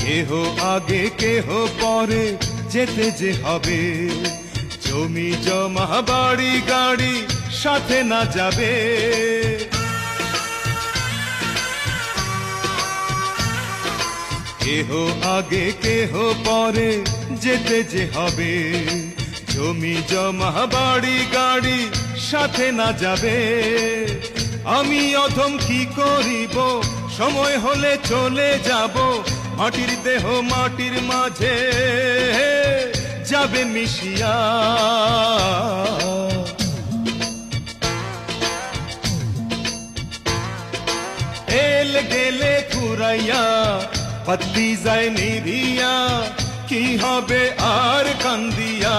কেহ আগে কেহ পরে যেতে যে হবে, জমি জমা বাড়ি গাড়ি সাথে না যাবে। কেহ আগে কেহ পরে যেতে যে হবে, জমি জমা বাড়ি গাড়ি সাথে না যাবে। আমি অধম কি করিব, সময় হলে চলে যাব, মাটির দেহ মাটির মাঝে যাবে মিশিয়া। এলে গেলে ফুরাইয়া বাতি যায় নিভিয়া, কি হবে আর কান্দিয়া।